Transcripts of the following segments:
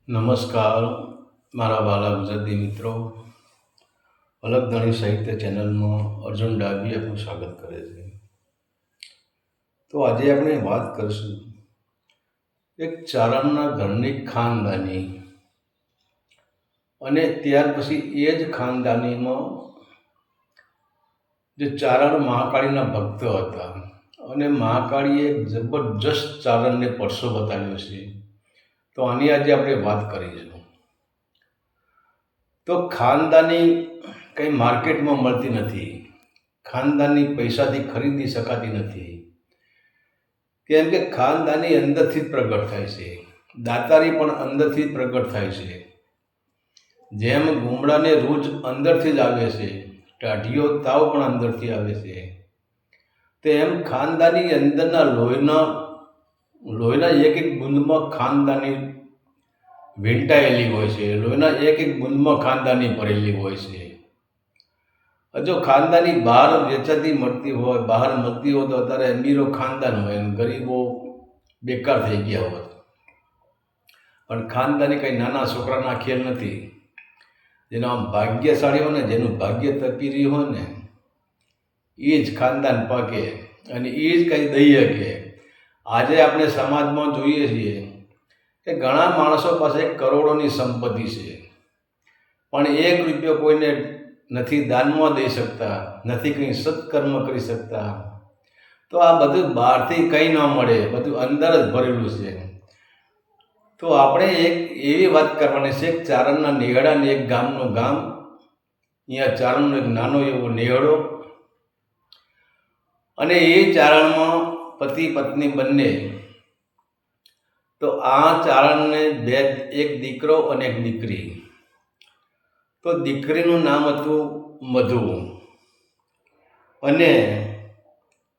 નમસ્કાર મારા વાલા ગુજરાતી મિત્રો. અલગધણી સાહિત્ય ચેનલમાં અર્જુન ડાભી આપનું સ્વાગત કરે છે. તો આજે આપણે વાત કરીશું એક ચારણના ઘરની ખાનદાની, અને ત્યાર પછી એ જ ખાનદાનીમાં જે ચારણ મહાકાળીના ભક્તો હતા, અને મહાકાળીએ એક જબરજસ્ત ચારણને પરસો બતાવ્યો છે. તો આની આજે આપણે વાત કરીશું. તો ખાનદાની કંઈ માર્કેટમાં મળતી નથી. ખાનદાની પૈસાથી ખરીદી શકાતી નથી, કેમ કે ખાનદાની અંદરથી જ પ્રગટ થાય છે. દાતારી પણ અંદરથી જ પ્રગટ થાય છે. જેમ ગુમડાને રૂજ અંદરથી જ આવે છે, ટાઢીઓ તાવ પણ અંદરથી આવે છે, તેમ ખાનદાની અંદરના લોહીના એક એક બુંદમાં ખાનદાની વીંટાયેલી હોય છે. લોહીના એક એક બુંદમાં ખાનદાની ભરેલી હોય છે. જો ખાનદાની બહાર વેચાતી મળતી હોય, બહાર મળતી હોય તો અત્યારે અમીરો ખાનદાન હોય અને ગરીબો બેકાર થઈ ગયા હોત. પણ ખાનદાની કંઈ નાના છોકરાના ખેલ નથી. જેનો આમ ભાગ્યશાળી હોય ને, જેનું ભાગ્ય તપી રહ્યું હોય ને, એ જ ખાનદાન પાકે અને એ જ કંઈ દઈ શકે. આજે આપણે સમાજમાં જોઈએ છીએ કે ઘણા માણસો પાસે કરોડોની સંપત્તિ છે, પણ એક રૂપિયો કોઈને નથી દાનમાં દઈ શકતા, નથી કંઈ સત્કર્મ કરી શકતા. તો આ બધું બહારથી કંઈ ન મળે, બધું અંદર જ ભરેલું છે. તો આપણે એક એવી વાત કરવાની છે કે ચારણના નેહડાને એક ગામનું ગામ, અહીંયા ચારણનો એક નાનો એવો નેહડો, અને એ ચારણમાં પતિ પત્ની બંને. તો આ ચારણને એક દીકરો અને એક દીકરી. તો દીકરીનું નામ હતું મધુ અને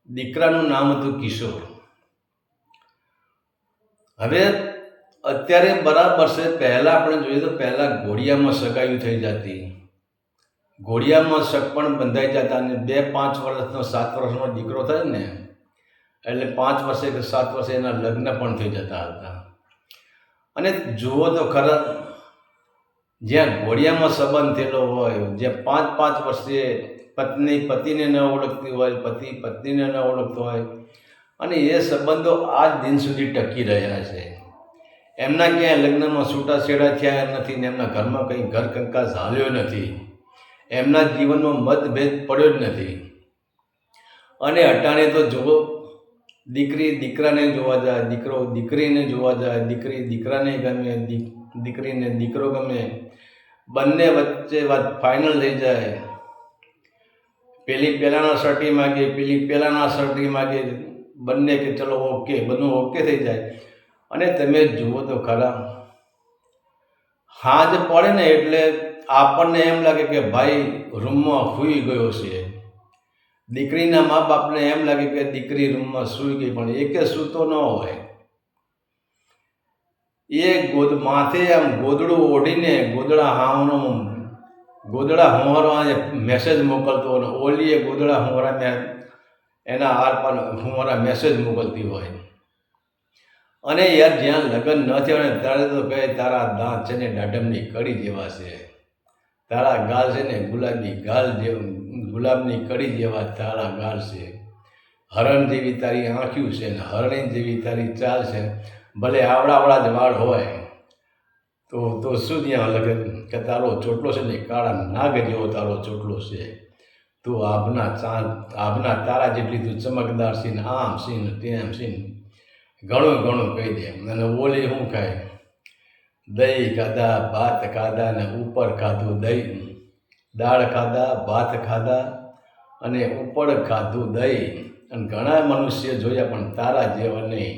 દીકરાનું નામ હતું કિશોર. હવે અત્યારે બરાબર છે, પહેલાં આપણે જોઈએ તો પહેલાં ઘોડિયામાં સગાઈ થઈ જતી, ઘોડિયામાં શક પણ બંધાઈ જતા, અને 2-5 વર્ષનો 7 વર્ષનો દીકરો થાય ને એટલે 5 વર્ષે કે 7 વર્ષે એના લગ્ન પણ થઈ જતા હતા. અને જુઓ તો ખરા, જ્યાં ઘોડિયામાં સંબંધ થયેલો હોય, જ્યાં 5-5 વર્ષે પત્ની પતિને ન ઓળખતી હોય, પતિ પત્નીને ન ઓળખતો હોય, અને એ સંબંધો આજ દિન સુધી ટકી રહ્યા છે. એમના ક્યાંય લગ્નમાં છૂટાછેડા થયા નથી ને એમના ઘરમાં કંઈ ઘર કંકાસ હાલ્યો નથી, એમના જીવનમાં મતભેદ પડ્યો જ નથી. અને અટાણે તો જુઓ, દીકરી દીકરાને જોવા જાય, દીકરો દીકરીને જોવા જાય, દીકરી દીકરાને ગમે, દીકરીને દીકરો ગમે, બંને વચ્ચે વાત ફાઇનલ થઈ જાય. પેલી પહેલાંના સર્ટી માગે, પેલી પહેલાંના સર્ટી માગે, બંને કે ચલો ઓકે, બધું ઓકે થઈ જાય. અને તમે જુઓ તો ખરા, હાજ પડે ને એટલે આપણને એમ લાગે કે ભાઈ રૂમમાં સૂઈ ગયો છે. દીકરીના મા બાપને એમ લાગે કે દીકરી રૂમમાં સૂઈ ગઈ, પણ એકે સૂતો ન હોય. એ માથે આમ ગોદડું ઓઢીને ગોદડા હોંવારવા મેસેજ મોકલતો, અને ઓલીએ ગોદડા હોંવારા એના આરપાર હોંવારા મેસેજ મોકલતી હોય. અને યાર જ્યાં લગ્ન ન થયા ને ત્યારે તો કહે તારા દાંત છે ને દાડમની કડી જેવા છે, તારા ગાલ છે ને ગુલાબની કડી જેવા તારા ગાલ છે, હરણ જેવી તારી આંખ્યું છે ને હરણી જેવી તારી ચાલ છે, ભલે આવડા જ વાળ હોય તો શું ત્યાં લગન, કે તારો ચોટલો છે ને કાળા નાગ જેવો તારો ચોટલો છે, તું આભના તારા જેટલી તું ચમકદાર છે ને આમ છે ને તેમ છે ને ઘણું કહી દે. અને ઓલી શું ખાય, દહીં ખાધા ભાત ખાધા ને ઉપર ખાધું દહીં, દાળ ખાધા ભાત ખાધા અને ઉપર ખાધું દહીં, અને ઘણા મનુષ્ય જોયા પણ તારા જેવા નહીં.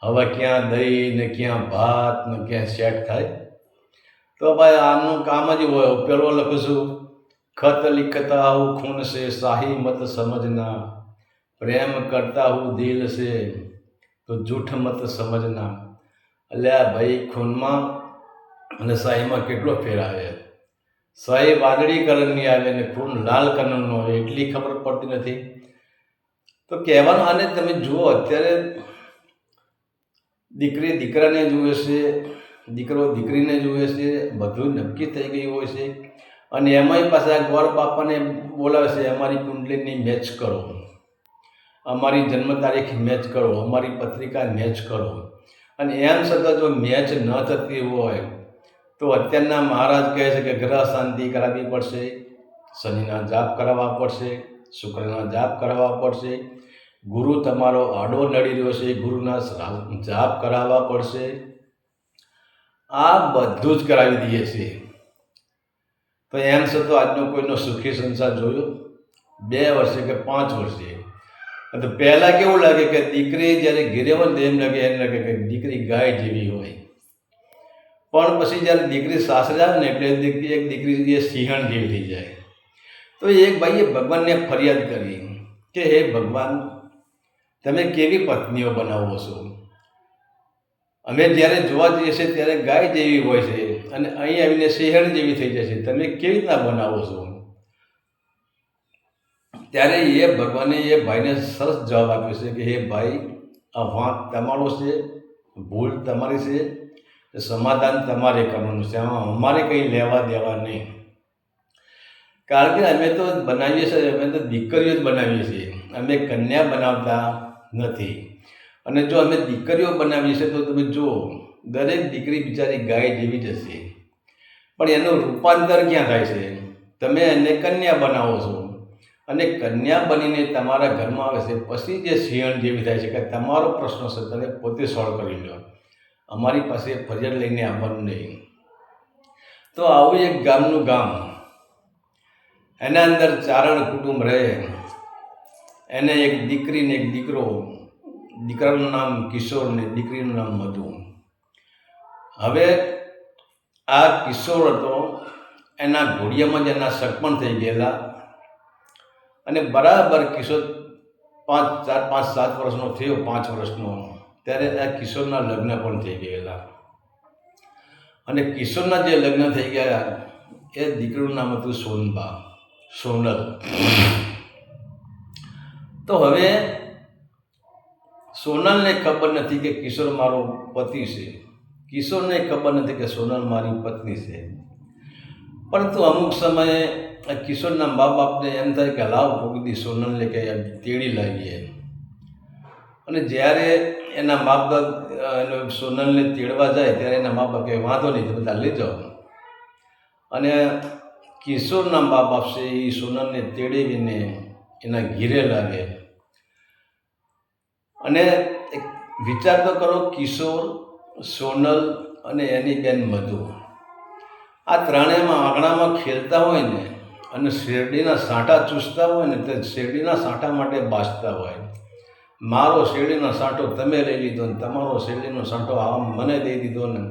હવે ક્યાં દહીં ને ક્યાં ભાત ને ક્યાં સેટ થાય. તો ભાઈ આનું કામ જ હોય. પેલો લખું છું, ખત લિખતા હું ખૂન સે શાહી મત સમજના, પ્રેમ કરતા હું દિલ સે તો જૂઠ મત સમજના. એટલે આ ભાઈ ખૂનમાં અને શાહીમાં કેટલો ફેર આવે. શાહી વાદળી કલરની આવે ને ખૂન લાલ કલરનો આવે, એટલી ખબર પડતી નથી. તો કહેવાનું, આને તમે જુઓ, અત્યારે દીકરી દીકરાને જુએ છે, દીકરો દીકરીને જુએ છે, બધું નક્કી થઈ ગયું હોય છે. અને એમાંય પાછા ગોર બાપાને બોલાવે છે, અમારી કુંડલીની મેચ કરો, અમારી જન્મ તારીખ મેચ કરો, અમારી પત્રિકા મેચ કરો. અને એમ છતાં જો મેચ ન થતી હોય તો અત્યારના મહારાજ કહે છે કે ગ્રહ શાંતિ કરાવવી પડશે, શનિના જાપ કરાવવા પડશે, શુક્રના જાપ કરાવવા પડશે, ગુરુ તમારો આડો નડી રહ્યો છે, ગુરુના જાપ કરાવવા પડશે. આ બધું જ કરાવી દઈએ છીએ. તો એમ છતાં આજનો કોઈનો સુખી સંસાર જોયો 2 વર્ષે કે 5 વર્ષે? તો પહેલાં કેવું લાગે કે દીકરી જ્યારે ઘેરે હોય ને એમ લાગે કે દીકરી ગાય જેવી હોય, પણ પછી જ્યારે દીકરી સાસરે આવે ને એટલે એક દીકરી એ સિંહણ જેવી થઈ જાય. તો એક ભાઈએ ભગવાનને ફરિયાદ કરી કે હે ભગવાન, તમે કેવી પત્નીઓ બનાવો છો? અમે જ્યારે જોવા જઈએ છીએ ત્યારે ગાય જેવી હોય છે અને અહીં આવીને સિંહણ જેવી થઈ જાય છે, તમે કેવી રીતના બનાવો છો? ત્યારે એ ભગવાને એ ભાઈને સરસ જવાબ આપ્યો છે કે હે ભાઈ, આ વાંક તમારો છે, ભૂલ તમારી છે, સમાધાન તમારે કરવાનું છે, આમાં અમારે કંઈ લેવા દેવા નહીં. કારણ કે અમે તો બનાવીએ છીએ, અમે તો દીકરીઓ જ બનાવીએ છીએ, અમે કન્યા બનાવતા નથી. અને જો અમે દીકરીઓ બનાવીએ છીએ તો તમે જુઓ, દરેક દીકરી બિચારી ગાય જેવી જ હશે, પણ એનું રૂપાંતર ક્યાં થાય છે? તમે એને કન્યા બનાવો છો અને કન્યા બનીને તમારા ઘરમાં આવે છે, પછી જે સિંહણ જેવી થાય છે કે તમારો પ્રશ્ન છે તમે પોતે સોલ્વ કરી લો, અમારી પાસે ફરિયાદ લઈને આવવાનું નહીં. તો આવું એક ગામનું ગામ, એના અંદર ચારણ કુટુંબ રહે, એને એક દીકરી ને એક દીકરો, દીકરાનું નામ કિશોર ને દીકરીનું નામ મધુ. હવે આ કિશોર હતો, એના ઘોડિયામાં જ એના સગપણ થઈ ગયેલા અને બરાબર કિશોર 5-7 વર્ષનો થયો, 5 વર્ષનો, ત્યારે આ કિશોરના લગ્ન પણ થઈ ગયેલા. અને કિશોરના જે લગ્ન થઈ ગયા એ દીકરીનું નામ હતું સોનલ. તો હવે સોનલને ખબર નથી કે કિશોર મારો પતિ છે, કિશોરને ખબર નથી કે સોનલ મારી પત્ની છે. પરંતુ અમુક સમયે કિશોરના મા બાપને એમ થાય કે લાવ કોઈદી સોનલને કે તેડી લાવીએ. અને જ્યારે એના મા બાપ સોનલને તેડવા જાય ત્યારે એના મા બાપ કહે વાંધો નહીં, તમે બધા લઈ જાઓ. અને કિશોરના મા બાપ છે એ સોનલને તેડીને એના ઘીરે લાગે. અને વિચાર તો કરો, કિશોર, સોનલ અને એની બેન મધુ, આ ત્રણેયમાં આંગણામાં ખેલતા હોય ને અને શેરડીના સાંઠા ચૂસતા હોય ને તો શેરડીના સાંઠા માટે બાજતા હોય, મારો શેરડીનો સાંઠો તમે લઈ લીધો ને તમારો શેરડીનો સાંઠો આમ મને દઈ દીધો ને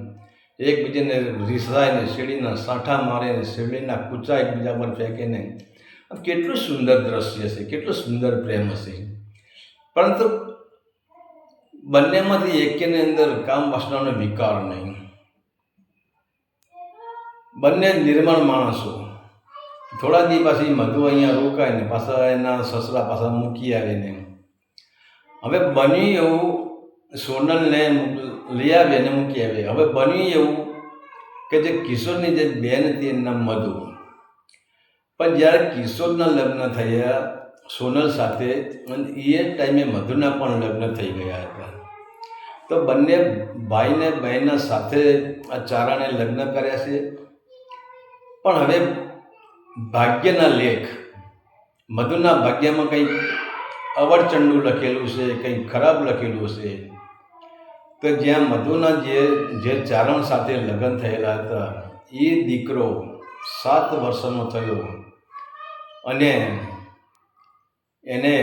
એકબીજાને રીસાય ને શેરડીના સાંઠા મારે ને શેરડીના કૂચા એકબીજા પર ફેંકે ને. કેટલું સુંદર દ્રશ્ય છે, કેટલું સુંદર પ્રેમ હશે. પરંતુ બંનેમાંથી એકેની અંદર કામ વાસનાનો વિકાર નહીં. બંને નિર્મળ માણસો. થોડા દી પછી મધુ અહીંયા રોકાય ને પાછા એના સસરા પાછા મૂકી આવે ને. હવે બન્યું એવું, સોનલને લઈ આવે ને મૂકી આવે. હવે બન્યું એવું કે જે કિશોરની જે બેન હતી એનું નામ મધુ, પણ જ્યારે કિશોરના લગ્ન થયા સોનલ સાથે, અને એ ટાઈમે મધુના પણ લગ્ન થઈ ગયા હતા. તો બંને ભાઈને બહેનના સાથે આ ચારણે લગ્ન કર્યા છે. પણ હવે ભાગ્યના લેખ, મધુના ભાગ્યમાં કંઈક અવળચંડું લખેલું છે, કંઈક ખરાબ લખેલું છે. તો જ્યાં મધુના જે ચારણ સાથે લગ્ન થયેલા હતા એ દીકરો 7 વર્ષનો થયો અને એને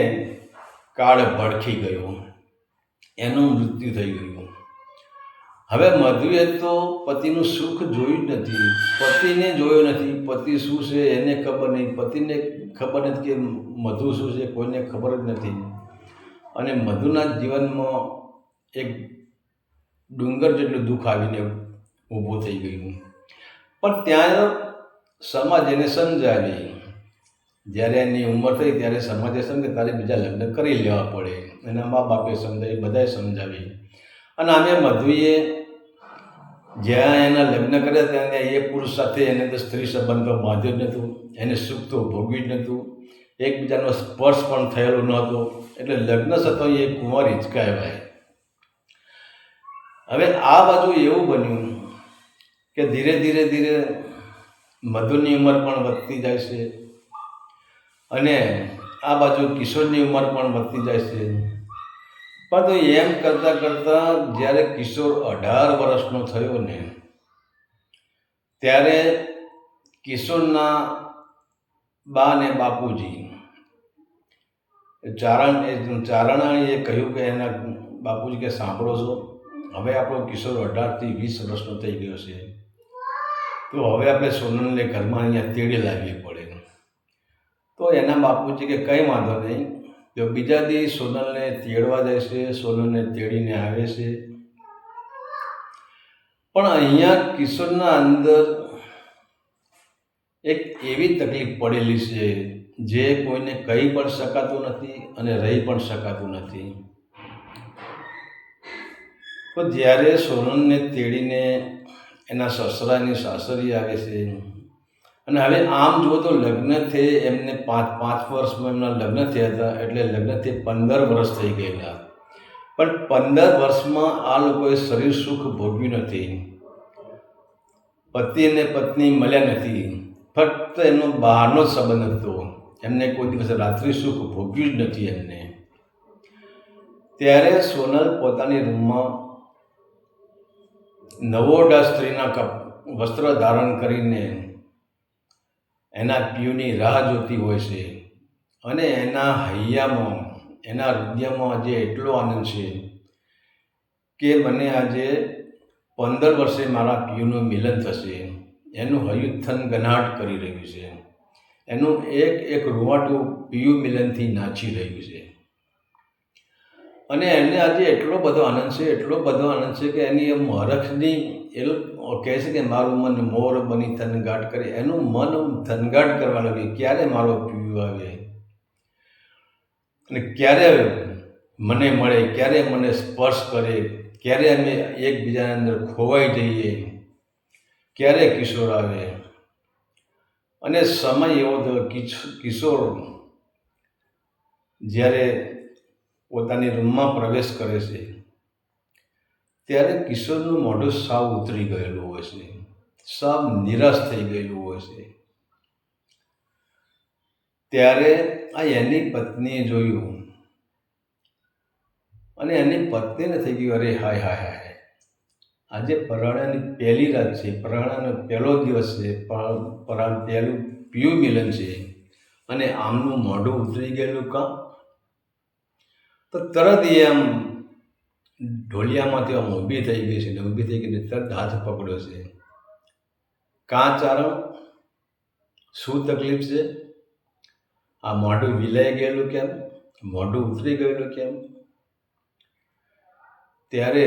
કાળ ભડકી ગયો, એનું મૃત્યુ થઈ ગયું. હવે મધુએ તો પતિનું સુખ જોયું જ નથી, પતિને જોયો નથી. પતિ શું છે એને ખબર નહીં, પતિને ખબર નથી કે મધુ શું છે, કોઈને ખબર જ નથી. અને મધુના જીવનમાં એક ડુંગર જેટલું દુઃખ આવીને ઊભું થઈ ગયું. પણ ત્યાં સમાજ એને સમજાવી. જ્યારે એની ઉંમર થઈ ત્યારે સમાજે સમજે તારે બીજા લગ્ન કરી લેવા પડે. એના મા બાપે સમજાવી, બધાએ સમજાવી. અને આમે મધુએ જ્યાં એના લગ્ન કર્યા ત્યાં એ પુરુષ સાથે એને તો સ્ત્રી સંબંધ તો બાંધ્યો જ નહોતું, એને સુખ તો ભોગવ્યું જ નહોતું, એકબીજાનો સ્પર્શ પણ થયેલો નહોતો, એટલે લગ્ન છતાં એ કુંવારી જ કહેવાય. હવે આ બાજુ એવું બન્યું કે ધીરે ધીરે ધીરે મધુની ઉંમર પણ વધતી જાય છે અને આ બાજુ કિશોરની ઉંમર પણ વધતી જાય છે. પરંતુ એમ કરતાં કરતાં જ્યારે કિશોર 18 વર્ષનો થયો ને ત્યારે કિશોરના બા ને બાપુજી ચારણાણીએ કહ્યું કે એના બાપુજી કે સાંભળો છો, હવે આપણો કિશોર 18 થી 20 વર્ષનો થઈ ગયો છે, તો હવે આપણે સોનલને ઘરમાં અહીંયા તેડી લાવવી પડે. તો એના બાપુજી કે કંઈ વાંધો નહીં, તો બીજા દી સોનલને તેડવા જાય છે, સોનલને તેડીને આવે છે. પણ અહીંયા કિશોરના અંદર એક એવી તકલીફ પડેલી છે જે કોઈને કહી પણ શકાતું નથી અને રહી પણ શકાતું નથી. તો જ્યારે સોનલને તેડીને એના સસરાની સાસરી આવે છે અને હવે આમ જુઓ તો લગ્ન થઈ એમને 5 વર્ષમાં એમના લગ્ન થયા હતા, એટલે લગ્નથી 15 વર્ષ થઈ ગયેલા. પણ 15 વર્ષમાં આ લોકોએ શરીર સુખ ભોગવ્યું નથી, પતિ અને પત્ની મળ્યા નથી, ફક્ત એમનો બહારનો જ સંબંધ હતો, એમને કોઈ દિવસ રાત્રિ સુખ ભોગવ્યું જ નથી એમને. ત્યારે સોનલ પોતાની રૂમમાં નવોઢા સ્ત્રીના વસ્ત્ર ધારણ કરીને એના પિયુની રાહ જોતી હોય છે અને એના હૈયામાં, એના હૃદયમાં આજે એટલો આનંદ છે કે મને આજે 15 વર્ષે મારા પિયુનું મિલન થશે. એનું હૈયું થનગનાટ કરી રહ્યું છે, એનું એક એક રૂવાટું પિયુ મિલનથી નાચી રહ્યું છે અને એને આજે એટલો બધો આનંદ છે, એટલો બધો આનંદ છે કે એની એમ હરખની એ કહે છે કે મારું મન મોર બની થનગાટ કરે. એનું મન થનગાટ કરવા લાગ્યું, ક્યારે મારો પિયુ આવે અને ક્યારે મને મળે, ક્યારે મને સ્પર્શ કરે, ક્યારે અમે એકબીજાની અંદર ખોવાઈ જઈએ, ક્યારે કિશોર આવે. અને સમય એવો હતો, કિશોર જ્યારે પોતાની રૂમમાં પ્રવેશ કરે છે ત્યારે કિશોરનું મોઢું સાવ ઉતરી ગયેલું હોય છે, સાવ નિરાશ થઈ ગયેલું હોય છે. ત્યારે આ એની પત્નીએ જોયું અને એની પત્નીને થઈ ગયું, અરે હાય હાય હાય, આજે પરાણાની પહેલી રાત છે, પરાણાનો પહેલો દિવસ છે, પહેલું પિયુ મિલન છે અને આમનું મોઢું ઉતરી ગયેલું કાં. તો તરત એ આમ ઢોલિયામાંથી આમ ઊભી થઈ ગઈ છે ને ઊભી થઈ ગઈને તરત હાથ પકડ્યો છે. કાં ચારણ, શું તકલીફ છે? આ મોઢું વિલાઈ ગયેલું કેમ? મોઢું ઉતરી ગયેલું કેમ? ત્યારે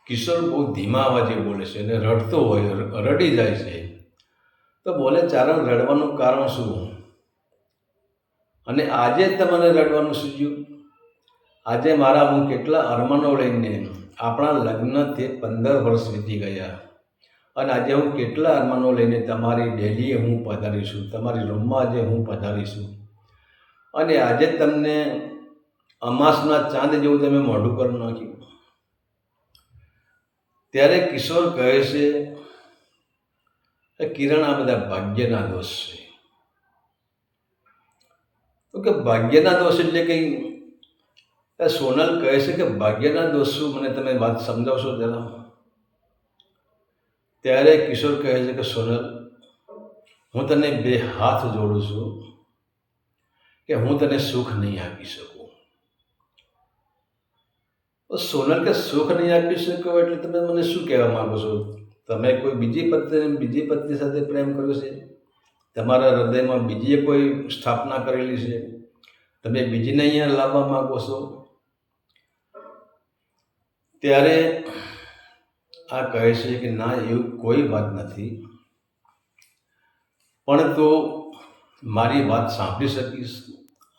કિશોર બહુ ધીમા અવાજે બોલે છે અને રડતો હોય, રડી જાય છે. તો બોલે, ચારણ, રડવાનું કારણ શું? અને આજે તમને રડવાનું સૂચ્યું? આજે મારા હું કેટલા અરમાનો લઈને, આપણા લગ્નથી 15 વર્ષ વીતી ગયા અને આજે હું કેટલા અરમાનો લઈને તમારી ડેલીએ હું પધારીશું, તમારી રૂમમાં આજે હું પધારીશું અને આજે તમને અમાસના ચાંદ જેવું તમે મોઢું કરી નાખ્યું. ત્યારે કિશોર કહે છે, કિરણ, આ બધા ભાગ્યના દોષ છે. તો કે ભાગ્યના દોષ એટલે કંઈ? સોનલ કહે છે કે ભાગ્યના દોષ શું, મને તમે વાત સમજાવશો જરા? ત્યારે કિશોર કહે છે કે સોનલ, હું તને 2 હાથ જોડું છું કે હું તને સુખ નહીં આપી શકું. સોનલ કે સુખ નહીં આપી શકો એટલે તમે મને શું કહેવા માંગો છો? તમે કોઈ બીજી પત્ની સાથે પ્રેમ કર્યો છે? તમારા હૃદયમાં બીજીએ કોઈ સ્થાપના કરેલી છે? તમે બીજીને અહીંયા લાવવા માંગો છો? ત્યારે આ કહે છે કે ના, એવું કોઈ વાત નથી, પણ તો મારી વાત સાંભળી શકીશ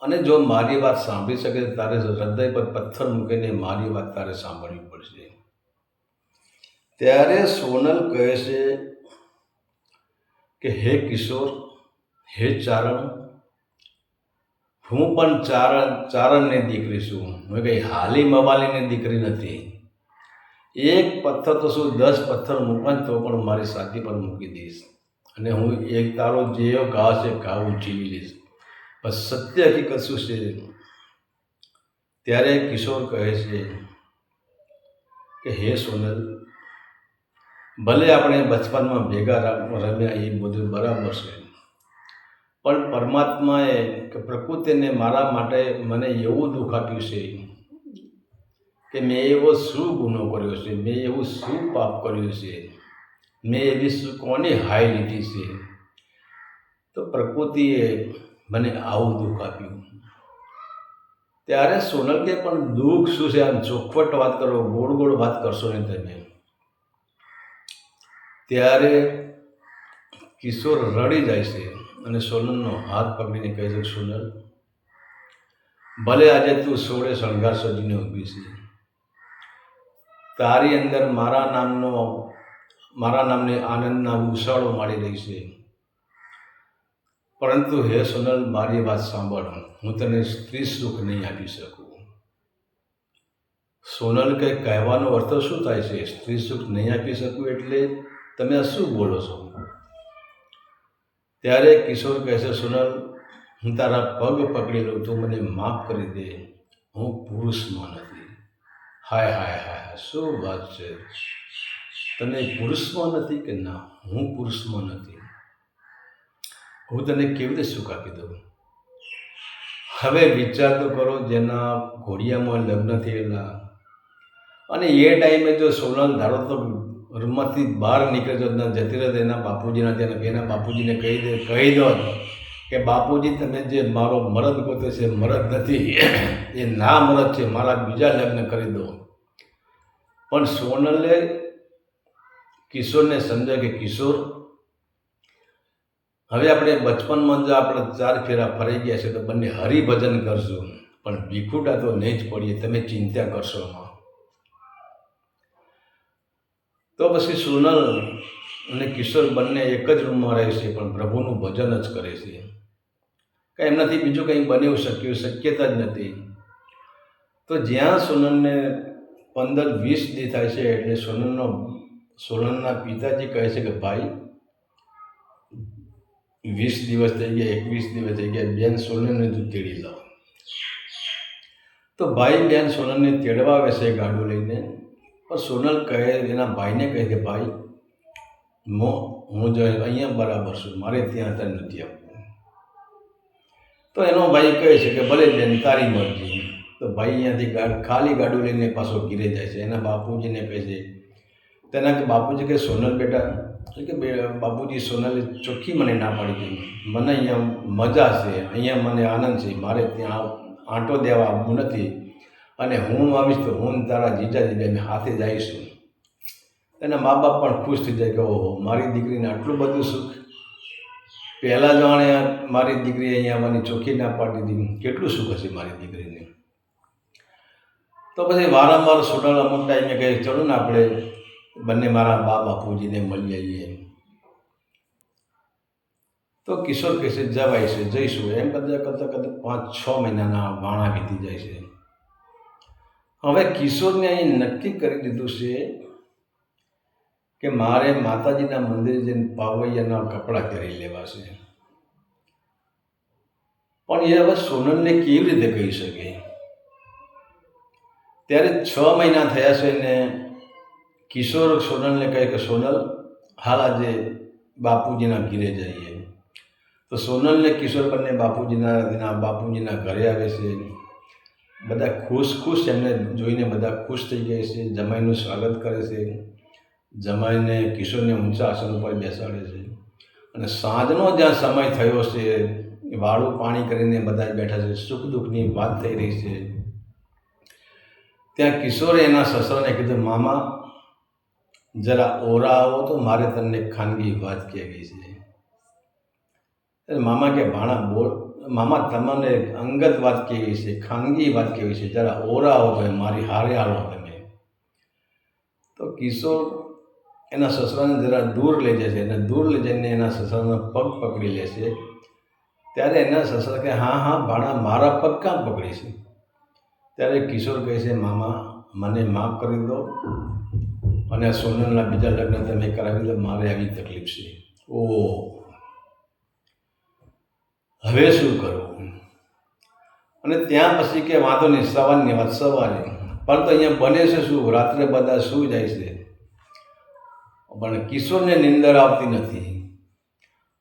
અને જો મારી વાત સાંભળી શકે તારે હૃદય પર પથ્થર મૂકીને મારી વાત તારે સાંભળવી પડશે. ત્યારે સોનલ કહે છે કે હે કિશોર, હે ચારણ, હું પણ ચારણની દીકરી છું. હું કંઈ હાલી મવાલીની દીકરી નથી. એક પથ્થર તો શું 10 પથ્થર મૂકવા તો પણ મારી છાતી પર મૂકી દઈશ, અને હું એક તારો જેવો ઘા છે ઘા હું જીવી લઈશ. બસ સત્ય હકીકત શું છે? ત્યારે કિશોર કહે છે કે હે સોનલ, ભલે આપણે બચપનમાં ભેગા રમ્યા એ બધું બરાબર છે, પણ પરમાત્માએ કે પ્રકૃતિને મારા માટે મને એવું દુઃખ આપ્યું છે કે મેં એવો શું ગુનો કર્યો છે, મેં એવું શું પાપ કર્યું છે, મેં એવી શું કોની હાય લીધી છે, તો પ્રકૃતિએ મને આવું દુઃખ આપ્યું. ત્યારે સોનલ કે પણ દુઃખ શું છે? આમ ચોખવટ વાત કરો, ગોળ ગોળ વાત કરશો ને તમે. ત્યારે કિશોર રડી જાય છે અને સોનલનો હાથ પકડીને કહે છે, સોનલ, ભલે આજે તું સોળે શણગાર સજીને ઊભી છે, તારી અંદર મારા નામને આનંદના ઉછાળો મારી રહી છે, પરંતુ હે સોનલ, મારી વાત સાંભળ, હું તને સ્ત્રી સુખ નહીં આપી શકું. સોનલ, કંઈ કહેવાનો અર્થ શું થાય છે? સ્ત્રી સુખ નહીં આપી શકું એટલે તમે આ શું બોલો છો? ત્યારે કિશોર કહે છે, સોનલ, હું તારા પગ પકડી લઉં, તું મને માફ કરી દે, હું પુરુષમાં નથી. હાય હાય હાય, શું વાત છે! તમે પુરુષમાં નથી કે? ના, હું પુરુષમાં નથી. હું તને કેવી રીતે સુખ આપી દઉં? હવે વિચાર તો કરો, જેના ઘોડિયામાં લગ્ન થયેલા, અને એ ટાઈમે જો સોનલ ધારો તો રૂમમાંથી બહાર નીકળે જતી રહે એના બાપુજીના ત્યાં, એના બાપુજીને કહી દો કે બાપુજી, તમે જે મારો મરદ ગોતે છે મરદ નથી, એ ના મરદ છે, મારા બીજા લગ્ન કરી દો. પણ સોનલે કિશોરને સમજાય કે કિશોર, હવે આપણે બચપનમાં જો આપણે 4 ફેરા ફરી ગયા છે તો બંને હરિભજન કરશું, પણ ભીખુટા તો નહીં જ પડીએ, તમે ચિંતા કરશો. તો પછી સોનલ અને કિશોર બંને એક જ રૂમમાં રહે છે, પણ પ્રભુનું ભજન જ કરે છે. કંઈ એમનાથી બીજું કંઈ બન્યું શક્યતા જ નથી. તો જ્યાં સોનલને 15-20 દી થાય છે એટલે સોનલના પિતાજી કહે છે કે ભાઈ, 20 દિવસ થઈ ગયા, 21 દિવસ થઈ ગયા, બેન સોનલને તું તેડી લાવ. તો ભાઈ બેન સોનલને તેડવા આવે છે ગાડું લઈને. પણ સોનલ એના ભાઈને કહે કે ભાઈ, હું જો અહીંયા બરાબર છું, મારે ત્યાં તને નથી આપવું. તો એનો ભાઈ કહે છે કે ભલે બેન, તારી મરજી. તો ભાઈ અહીંયાથી ખાલી ગાડું લઈને પાછો ઘીરે જાય છે. એના બાપુજીને કહે છે, તેના કે બાપુજી કે સોનલ બેટા, કે બાપુજી, સોનલે ચોખ્ખી મને ના પાડી દીધી, મને અહીંયા મજા છે, અહીંયા મને આનંદ છે, મારે ત્યાં આંટો દેવા આવવું નથી, અને હું આવીશ તો હું તારા જીજાજી બેન હાથે જઈશું. એના મા બાપ પણ ખુશ થઈ જાય કે ઓહો, મારી દીકરીને આટલું બધું સુખ. પહેલાં જાણે મારી દીકરી અહીંયા આવવાની ચોખ્ખી ના પાડી દીધી, કેટલું સુખ હશે મારી દીકરીને. તો પછી વારંવાર સોનલ અમુક ટાઈમે કહે, ચલો ને આપણે બંને મારા બાપુજીને મળી આવીએ. તો કિશોર કહે છે, જવાય છે, જઈશું. એમ કરતાં 5-6 મહિનાના વાણા વીતી જાય છે. હવે કિશોરને અહીં નક્કી કરી દીધું છે કે મારે માતાજીના મંદિરે જઈને પાવૈયાના કપડાં પહેરી લેવા છે. પણ એ હવે સોનલને કેવી રીતે કહી શકે? ત્યારે 6 મહિના થયા છે ને કિશોર સોનલને કહે કે સોનલ, હાલ આજે બાપુજીના ઘરે જઈએ. તો સોનલને કિશોર બંને બાપુજીના ઘરે આવે છે. બધા ખુશ એમને જોઈને બધા ખુશ થઈ જાય છે. જમાઈનું સ્વાગત કરે છે. જમાઈને કિશોરને ઊંચા આસન ઉપર બેસાડે છે. અને સાંજનો જ્યાં સમય થયો છે, વાળું પાણી કરીને બધા બેઠા છે, સુખ દુઃખની વાત થઈ રહી છે. ત્યાં કિશોરે એના સસરાને કીધું, મામા જરા ઓરા આવો તો મારે તમને ખાનગી વાત કહેવી છે. મામા કે ભાણા બોલ મામા, તમને અંગત વાત કહેવી છે, ખાનગી વાત કહેવી છે, જરા ઓરા આવો, તો મારી હારે આવો તમે. તો કિશોર એના સસરાને જરા દૂર લઈ જાય છે અને દૂર લઈ જઈને એના સસરાનો પગ પકડી લે છે. ત્યારે એના સસરા કહે, હા હા ભાણા, મારા પગ કાં પકડી છે? ત્યારે કિશોર કહે છે, મામા મને માફ કરી દો અને સોનલના બીજા લગ્ન તમે કરાવી દો, મારે આવી તકલીફ છે. ઓહ, હવે શું કરવું? અને ત્યાં પછી કે વાંધો નહીં, સવારની વાત સવારે. પરંતુ અહીંયા બને છે શું? રાત્રે બધા સૂઈ જાય છે પણ કિશોરને નિંદર આવતી નથી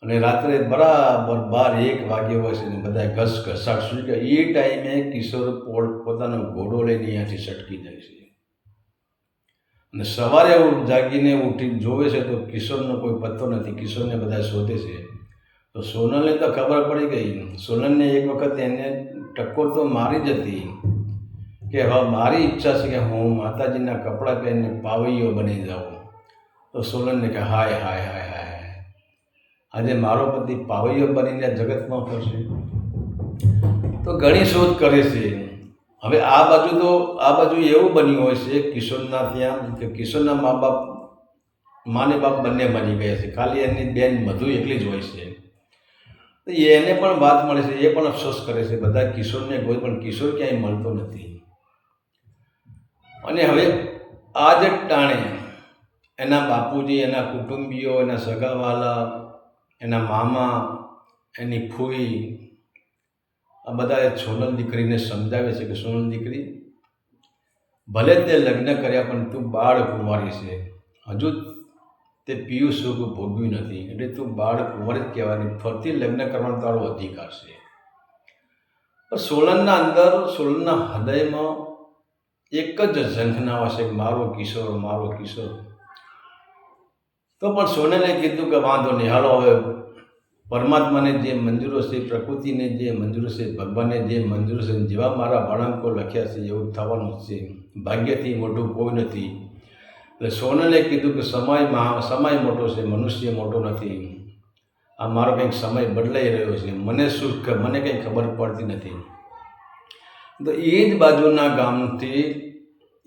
અને રાત્રે બરાબર 12-1 વાગ્યો હોય છે ને બધા ઘસઘસાટ સૂઈ ગયા. એ ટાઈમે કિશોર પોતાનો ઘોડો લઈને અહીંયાથી છટકી જાય છે અને સવારે જાગીને ઉઠી જોવે છે તો કિશોરનો કોઈ પત્તો નથી. કિશોરને બધા શોધે છે તો સોનલને તો ખબર પડી ગઈ. સોનલને એક વખત એને ટક્કોર તો મારી જ હતી કે હવે મારી ઈચ્છા છે કે હું માતાજીના કપડાં પહેરીને પાવૈયો બની જાઉં. તો સોનલને કહે, હાય હાય હાય હાય, આજે મારો પતિ પાવૈયો બનીને જગતમાં ફરશે. તો ઘણી શોધ કરે છે. હવે આ બાજુ એવું બન્યું હોય છે કિશોરના ત્યાં કે કિશોરના માને બાપ બંને મરી ગયા છે, ખાલી એની બેન મધુ એકલી જ હોય છે. તો એને પણ વાત મળે છે, એ પણ અફસોસ કરે છે બધા કિશોરને કોઈ, પણ કિશોર ક્યાંય મળતો નથી. અને હવે આ જ ટાણે એના બાપુજી, એના કુટુંબીઓ, એના સગાવાલા, એના મામા, એની ફૂઈ, આ બધા સોનલ દીકરીને સમજાવે છે કે સોનલ દીકરી, ભલે તે લગ્ન કર્યા પણ તું બાળકુંવારી છે, હજુ તે પીયું સુખ ભોગવ્યું નથી, એટલે તું બાળકુંવારી જ કહેવાની, ફરતી લગ્ન કરવાનો તારો અધિકાર છે. પણ સોનલના અંદર, સોનલના હૃદયમાં એક જ ઝંખના હશે કે મારો કિશોર, મારો કિશોર. તો પણ સોનલે કીધું કે વાંધો નહીં, હાલો હવે પરમાત્માને જે મંજૂર હશે, પ્રકૃતિને જે મંજૂર હશે, ભગવાનને જે મંજૂર હશે, જેવા મારા વળાંકો લખ્યા છે એવું થવાનું છે, ભાગ્યથી મોટું કોઈ નથી. એટલે સોનલે કીધું કે સમય મોટો છે, મનુષ્ય મોટો નથી. આ મારો કંઈક સમય બદલાઈ રહ્યો છે, મને કંઈ ખબર પડતી નથી. તો એ જ બાજુના ગામથી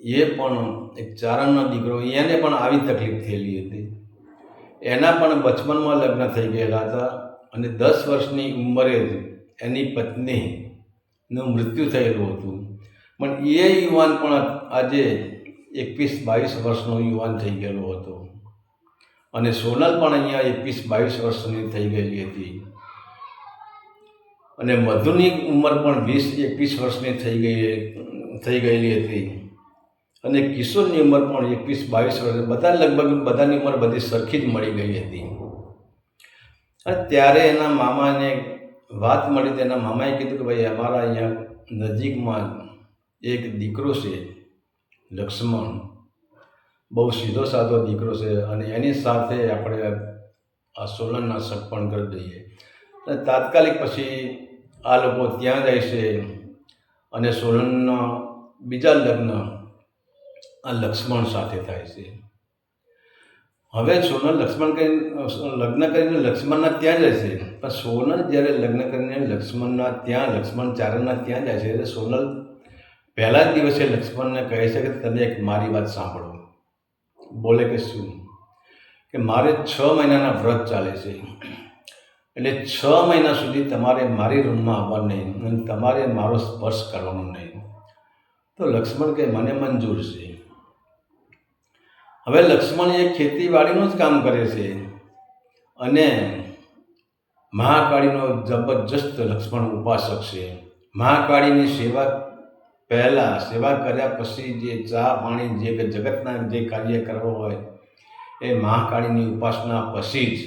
એ પણ એક ચારણનો દીકરો, એને પણ આવી તકલીફ થયેલી હતી. એના પણ બચપનમાં લગ્ન થઈ ગયેલા હતા અને 10 વર્ષની ઉંમરે જ એની પત્નીનું મૃત્યુ થયેલું હતું. પણ એ યુવાન પણ આજે 21-22 વર્ષનો યુવાન થઈ ગયેલો હતો અને સોનલ પણ અહીંયા 21-22 વર્ષની થઈ ગયેલી હતી અને મધુની ઉંમર પણ 20-21 વર્ષની થઈ ગયેલી હતી અને કિશોરની ઉંમર પણ 21-22 વર્ષ, બધા લગભગ બધાની ઉંમર બધી સરખી જ મળી ગઈ હતી. અને ત્યારે એના મામાને વાત મળી, તેના મામાએ કીધું કે ભાઈ અમારા અહીંયા નજીકમાં એક દીકરો છે લક્ષ્મણ, બહુ સીધો સાધો દીકરો છે અને એની સાથે આપણે આ સોનલના સગપણ કરી દઈએ. અને તાત્કાલિક પછી આ લોકો ત્યાં જાય છે અને સોનલના બીજા લગ્ન આ લક્ષ્મણ સાથે થાય છે. હવે સોનલ લગ્ન કરીને લક્ષ્મણના ત્યાં જાય છે, પણ સોનલ જ્યારે લગ્ન કરીને લક્ષ્મણ ચારણના ત્યાં જાય છે એટલે સોનલ પહેલા જ દિવસે લક્ષ્મણને કહે છે કે તમે એક મારી વાત સાંભળો. બોલે કે શું? કે મારે 6 મહિનાના વ્રત ચાલે છે, એટલે 6 મહિના સુધી તમારે મારી રૂમમાં આવવાનું નહીં અને તમારે મારો સ્પર્શ કરવાનો નહીં. તો લક્ષ્મણ કહે મને મંજૂર છે. હવે લક્ષ્મણ એ ખેતીવાડીનું જ કામ કરે છે અને મહાકાળીનો જબરજસ્ત લક્ષ્મણ ઉપાસક છે. મહાકાળીની સેવા કર્યા પછી જે ચા પાણી જે જગતના જે કાર્ય કરવા હોય એ મહાકાળીની ઉપાસના પછી જ.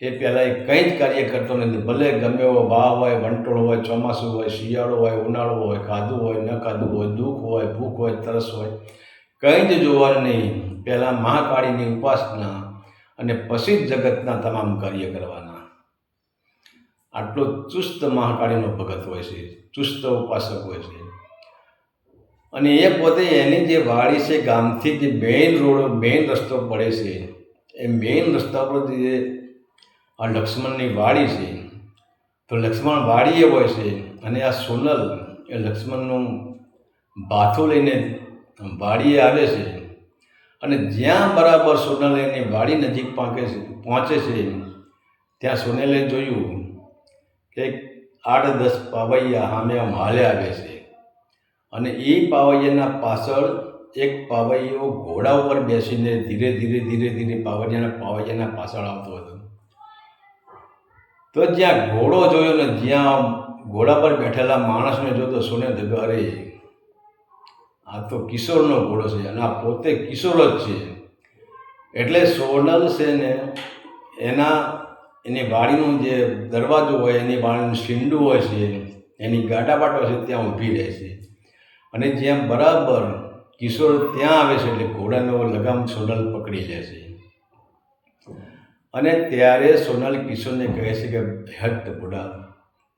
એ પહેલાં એ કંઈ જ કાર્ય કરતો નથી, ભલે ગમે એવો ભાવ હોય, વંટોળ હોય, ચોમાસું હોય, શિયાળો હોય, ઉનાળો હોય, ખાધું હોય, ન ખાધું હોય, દુઃખ હોય, ભૂખ હોય, તરસ હોય, કંઈ જ જોવાનું નહીં. પહેલાં મહાકાળીની ઉપાસના અને પછી જ જગતના તમામ કાર્ય કરવાના. આટલો ચુસ્ત મહાકાળીનો ભગત હોય છે, ચુસ્ત ઉપાસક હોય છે. અને એ પોતે એની જે વાડી છે, ગામથી જે મેઇન રસ્તો પડે છે, એ મેઇન રસ્તા પર જે આ લક્ષ્મણની વાડી છે, તો લક્ષ્મણ વાડીએ હોય છે અને આ સોનલ એ લક્ષ્મણનું બાથું લઈને વાડીએ આવે છે અને જ્યાં બરાબર સોનલ એની વાડી નજીક પહોંચે છે ત્યાં સોનલે જોયું કે 8-10 પાવૈયા સામે આમ હાલે આવે છે અને એ પાવૈયાના પાછળ એક પાવૈયો ઘોડા ઉપર બેસીને ધીરે ધીરે પાવૈયાના પાછળ આવતો હતો. તો જ્યાં ઘોડો જોયો ને જ્યાં ઘોડા પર બેઠેલા માણસને જોતો સોને થયું, અરે આ તો કિશોરનો ઘોડો છે અને આ પોતે કિશોર જ છે. એટલે સોનલ છે ને એની વાડીનું જે દરવાજો હોય, એની વાડીનું શીંડું હોય છે, એની ગાડાબાટો છે ત્યાં ઊભી રહે છે અને જ્યાં બરાબર કિશોર ત્યાં આવે છે એટલે ઘોડાનો લગામ સોનલ પકડી લે છે. અને ત્યારે સોનલ કિશોરને કહે છે કે હટ બુડા,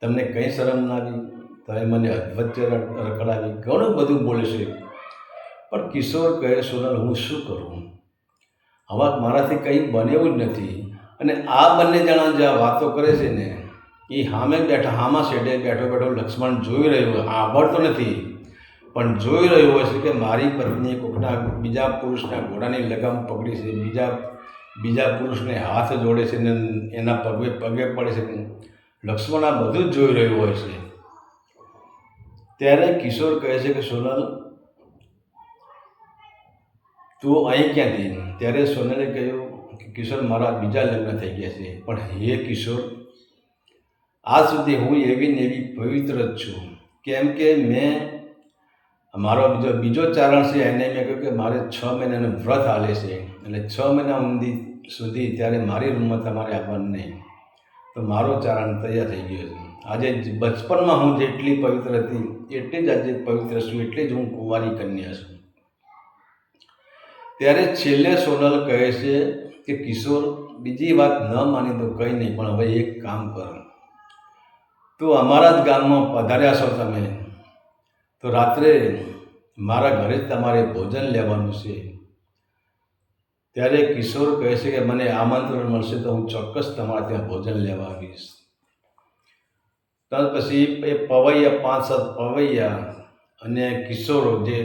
તમને કંઈ શરમ ના આવી? તમે મને વચ્ચે રખડાવી, ઘણું બધું બોલે છે. પણ કિશોર કહે, સોનલ હું શું કરું, હવે મારાથી કંઈ બને એવું જ નથી. અને આ બંને જણા જે વાતો કરે છે ને એ હામા શેઠે બેઠો લક્ષ્મણ જોઈ રહ્યો, સાંભળતો નથી પણ જોઈ રહ્યો હોય છે કે મારી પત્ની કોકના બીજા પુરુષના ઘોડાની લગામ પકડી છે, બીજા પુરુષને હાથ જોડે છે ને એના પગે પડે છે. લક્ષ્મણ આ બધું જ જોઈ રહ્યું હોય છે. ત્યારે કિશોર કહે છે કે સોનલ તું અહીં ક્યાંથી? ત્યારે સોનલે કહ્યું કે કિશોર મારા બીજા લગ્ન થઈ ગયા છે, પણ હે કિશોર, આજ સુધી હું એવી ને એવી પવિત્ર જ છું. કેમ કે મેં મારો બીજો ચારણ છે એને મેં કહ્યું કે મારે 6 મહિનાનું વ્રત હાલે છે, એટલે 6 મહિના સુધી ત્યારે મારી રૂમમાં તમારે આવવાનું નહીં. તો મારો ચારણ તૈયાર થઈ ગયો છે. આજે બચપનમાં હું જેટલી પવિત્ર હતી એટલી જ આજે પવિત્ર છું, એટલી જ હું કુંવારી કન્યા છું. ત્યારે છેલ્લે સોનલ કહે છે કે કિશોર, બીજી વાત ન માની તો કંઈ નહીં, પણ હવે એક કામ કર, તું અમારા જ ગામમાં પધાર્યા છો તમે, તો રાત્રે મારા ઘરે જ તમારે ભોજન લેવાનું છે. ત્યારે કિશોર કહે છે કે મને આમંત્રણ મળશે તો હું ચોક્કસ તમારે ત્યાં ભોજન લેવા આવીશ. ત્યાર પછી એ પવૈયા 5-7 પવૈયા અને કિશોરો જે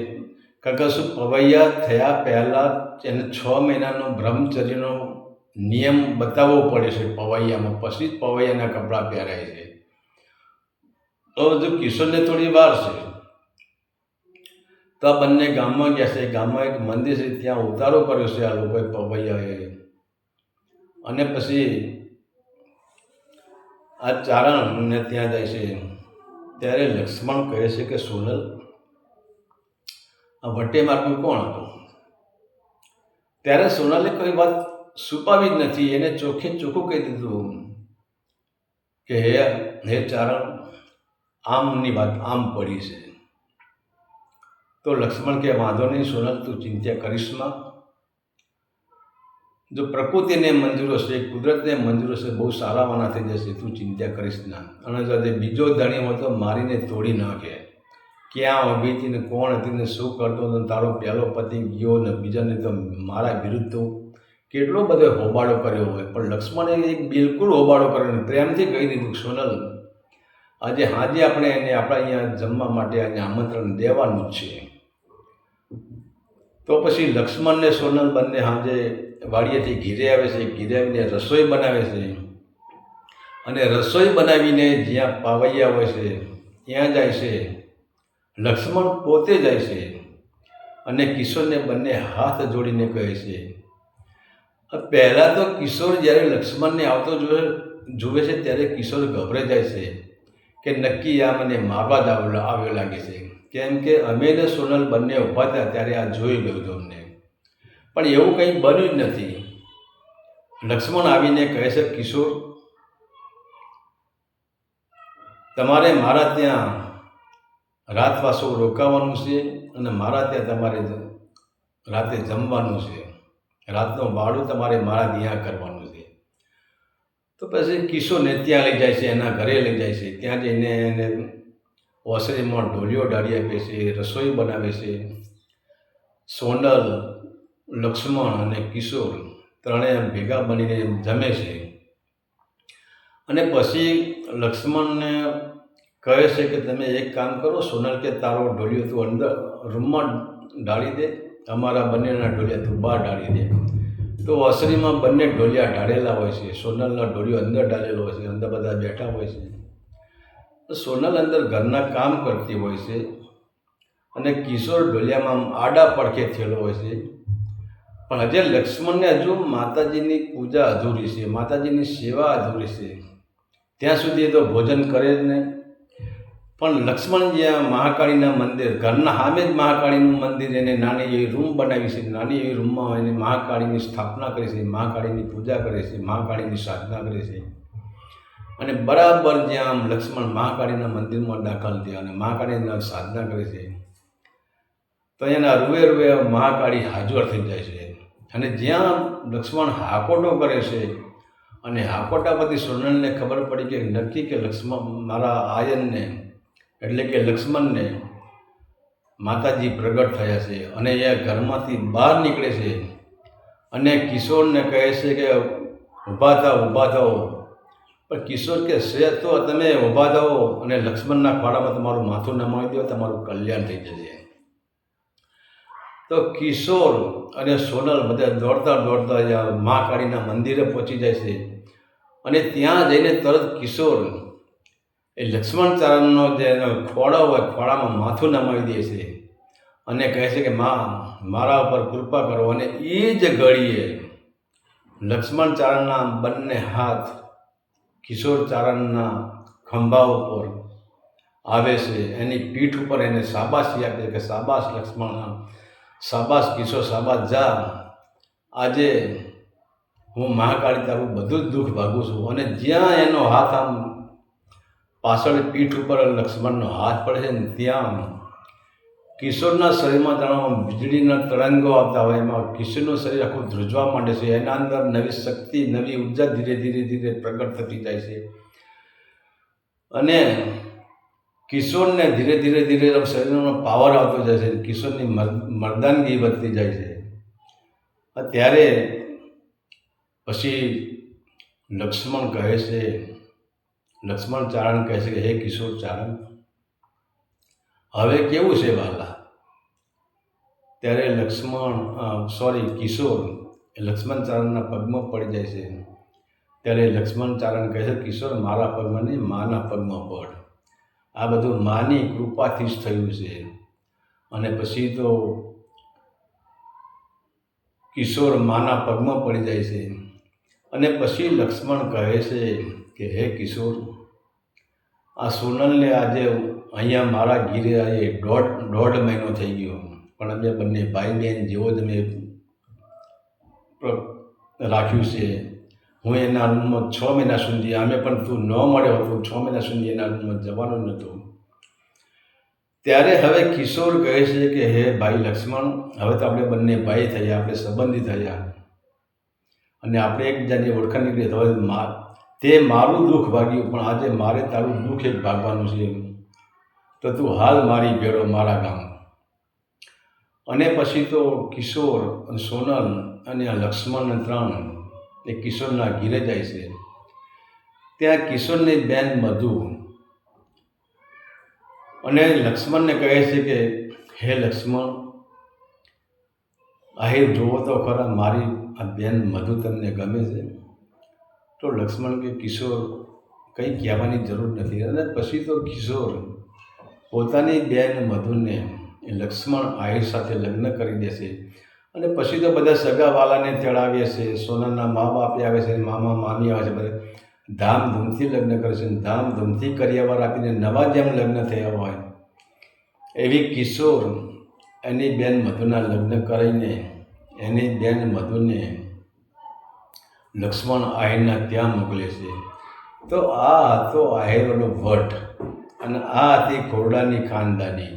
કશું પવૈયા થયા પહેલાં એને 6 મહિનાનો બ્રહ્મચર્યનો નિયમ બતાવવો પડે છે પવૈયામાં, પછી જ પવૈયાના કપડાં પહેરાય છે. તો જો કિશોરને થોડી વાર છે તો આ બંને ગામમાં ગયા છે. ગામમાં એક મંદિર છે, ત્યાં ઉતારો કર્યો છે આ લોકોએ પવૈયાએ. અને પછી આ ચારણને ત્યાં જાય છે. ત્યારે લક્ષ્મણ કહે છે કે સોનલ, આ વટે માર્ગું કોણ હતું? ત્યારે સોનલે કોઈ વાત છુપાવી જ નથી, એને ચોખ્ખે ચોખ્ખું કહી દીધું કે હે ચારણ, આમની વાત આમ પડી છે. તો લક્ષ્મણ કે વાંધો નહીં સોનલ, તું ચિંતા કરીશમાં. જો પ્રકૃતિને મંજૂર હશે, કુદરતને મંજૂર હશે, બહુ સારાવાના થઈ જશે, તું ચિંતા કરીશ ના. અને જો બીજો ધણી હોય તો મારીને તોડી નાખે. ક્યાં ઊભી હતી ને કોણ હતી ને શું કરતો હતો, તારો પહેલો પતિ ગયો ને બીજાને તો મારા વિરુદ્ધ કેટલો બધો હોબાળો કર્યો હોય. પણ લક્ષ્મણે એક બિલકુલ હોબાળો કર્યો ને પ્રેમથી કહી દીધું, સોનલ આજે આપણે આપણા અહીંયા જમવા માટે આજે આમંત્રણ દેવાનું જ છે. તો પછી લક્ષ્મણ ને સોનલ બંને સાંજે વાડીએથી ઘીરે આવે છે. ઘીરે આવીને રસોઈ બનાવે છે અને રસોઈ બનાવીને જ્યાં પાવૈયા હોય છે ત્યાં જાય છે. લક્ષ્મણ પોતે જાય છે અને કિશોરને બંને હાથ જોડીને કહે છે. પહેલાં તો કિશોર જ્યારે લક્ષ્મણને આવતો જુએ છે ત્યારે કિશોર ગભરાઈ જાય છે કે નક્કી આ મને મારવા જ આવ્યો લાગે છે. કેમ કે અમે ને સોનલ બંને ઊભા હતા ત્યારે આ જોઈ ગયું અમને, પણ એવું કંઈ બન્યું જ નથી. લક્ષ્મણ આવીને કહે છે, કિશોર તમારે મારા ત્યાં રાતવાસો રોકાવાનું છે અને મારા ત્યાં તમારે રાતે જમવાનું છે. રાતનું ભાડું તમારે મારા ત્યાં કરવાનું છે. તો પછી કિશોરને ત્યાં લઈ જાય છે, એના ઘરે લઈ જાય છે. ત્યાં જઈને એને ઓસરીમાં ઢોલિયો ડાળી આપે છે, રસોઈ બનાવે છે. સોનલ, લક્ષ્મણ અને કિશોર ત્રણેય ભેગા બનીને જમે છે. અને પછી લક્ષ્મણને કહે છે કે તમે એક કામ કરો સોનલ, કે તારો ઢોલિયો તું અંદર રૂમમાં ઢાળી દે અમારા બંનેના ઢોલિયા તું બહાર ઢાળી દે. તો અસરીમાં બંને ઢોલિયા ઢાળેલા હોય છે. સોનલનો ઢોલિયો અંદર ઢાળેલો હોય છે, અંદર બધા બેઠા હોય છે. તો સોનલ અંદર ઘરના કામ કરતી હોય છે અને કિશોર ઢોલિયામાં આડા પડખે થયેલો હોય છે. પણ હજે લક્ષ્મણને હજુ માતાજીની પૂજા અધૂરી છે, માતાજીની સેવા અધૂરી છે. ત્યાં સુધી તો ભોજન કરે જ નહીં. પણ લક્ષ્મણ જ્યાં મહાકાળીના મંદિર, ઘરના સામે જ મહાકાળીનું મંદિર, એને નાની એવી રૂમ બનાવી છે. નાની એવી રૂમમાં એને મહાકાળીની સ્થાપના કરી છે, મહાકાળીની પૂજા કરે છે, મહાકાળીની સાધના કરે છે. અને બરાબર જ્યાં લક્ષ્મણ મહાકાળીના મંદિરમાં દાખલ થયા અને મહાકાળીના સાધના કરે છે, તો એના રૂએ રૂએ મહાકાળી હાજર થઈ જાય છે. અને જ્યાં લક્ષ્મણ હાકોટો કરે છે અને હાકોટા પછી સોનલને ખબર પડી કે નક્કી કે લક્ષ્મણ મારા આયનને એટલે કે લક્ષ્મણને માતાજી પ્રગટ થયા છે. અને એ ઘરમાંથી બહાર નીકળે છે અને કિશોરને કહે છે કે ઊભા થાઓ, ઊભા થાઓ. પણ કિશોર કે છે તો તમે ઊભા થાઓ અને લક્ષ્મણના ખોળામાં તમારું માથું નમાવી દો, તમારું કલ્યાણ થઈ જશે. તો કિશોર અને સોનલ બધા દોડતા દોડતા મહાકાળીના મંદિરે પહોંચી જાય છે. અને ત્યાં જઈને તરત કિશોર એ લક્ષ્મણ ચારણનો જે ખોળો હોય, ખોળામાં માથું નમાવી દે છે અને કહે છે કે મારા ઉપર કૃપા કરો. અને એ જ ઘડીએ લક્ષ્મણ ચારણના બંને હાથ કિશોર ચારણના ખંભા ઉપર આવે છે. એની પીઠ ઉપર એને શાબાશી આપે કે શાબાશ લક્ષ્મણ, શાબાશ કિશોર, શાબાશ જા. આજે હું મહાકાળી તારું બધું જ દુઃખ ભાગું છું. અને જ્યાં એનો હાથ આમ પાછળ પીઠ ઉપર લક્ષ્મણનો હાથ પડે છે ને, ત્યાં કિશોરના શરીરમાં જાણો વીજળીના તરંગો આવતા હોય. એમાં કિશોરનું શરીર આખું ધ્રુજવા માંડે છે. એના અંદર નવી શક્તિ, નવી ઉર્જા ધીરે ધીરે ધીરે પ્રગટ થતી જાય છે. અને કિશોરને ધીરે ધીરે ધીરે શરીરનો પાવર આવતો જાય છે. કિશોરની મર્દાનગી વધતી જાય છે. ત્યારે પછી લક્ષ્મણ કહે છે, લક્ષ્મણ ચારણ કહે છે કે હે કિશોર ચારણ, હવે કેવું છે વાલા? ત્યારે કિશોર લક્ષ્મણ ચારણના પગમાં પડી જાય છે. ત્યારે લક્ષ્મણ ચારણ કહે છે, કિશોર મારા પગમાં નહીં, માના પગમાં પડ. આ બધું માની કૃપાથી જ થયું છે. અને પછી તો કિશોર માના પગમાં પડી જાય છે. અને પછી લક્ષ્મણ કહે છે કે હે કિશોર, આ સોનલને આજે અહીંયા મારા ઘીરે આજે દોઢ મહિનો થઈ ગયો. પણ અમે બંને ભાઈ બહેન જેવો જ અમે રાખ્યું છે. હું એના રૂમમાં 6 મહિના સુધી, અમે પણ તું ન મળ્યો હતો 6 મહિના સુધી એના રૂમમાં જવાનો નહોતો. ત્યારે હવે કિશોર કહે છે કે હે ભાઈ લક્ષ્મણ, હવે તો આપણે બંને ભાઈ થયા, આપણે સંબંધી થયા અને આપણે એકબીજાની ઓળખાણ નીકળી. હવે તે મારું દુઃખ ભાગ્યું, પણ આજે મારે તારું દુઃખ એક ભાગવાનું છે. તો તું હાલ મારી ભેળો મારા ગામ. અને પછી તો કિશોર, સોનલ અને લક્ષ્મણ ત્રણ એ કિશોરના ઘીરે જાય છે. ત્યાં કિશોરની બેન મધુ અને લક્ષ્મણને કહે છે કે હે લક્ષ્મણ, આહિર જોવો તો ખરા, મારી આ બેન મધુ તમને ગમે છે? તો લક્ષ્મણ કે કિશોર કંઈ કહેવાની જરૂર નથી. અને પછી તો કિશોર પોતાની બેન મધુને લક્ષ્મણ આહિર સાથે લગ્ન કરી દેશે. અને પછી તો બધા સગાવાલાને તેડાવે છે. સોનલના મા બાપ આવે છે, મામા મામી આવે છે, બધા ધામધૂમથી લગ્ન કરે છે. ધામધૂમથી કરિયાવર આપીને નવા જેમ લગ્ન થયા હોય એવી કિશોર એની બેન મધુના લગ્ન કરીને એની બેન મધુને લક્ષ્મણ આહિરના ત્યાં મોકલે છે. તો આ હતો આહિરનો વટ અને આ હતી ખોરડાની ખાનદાની.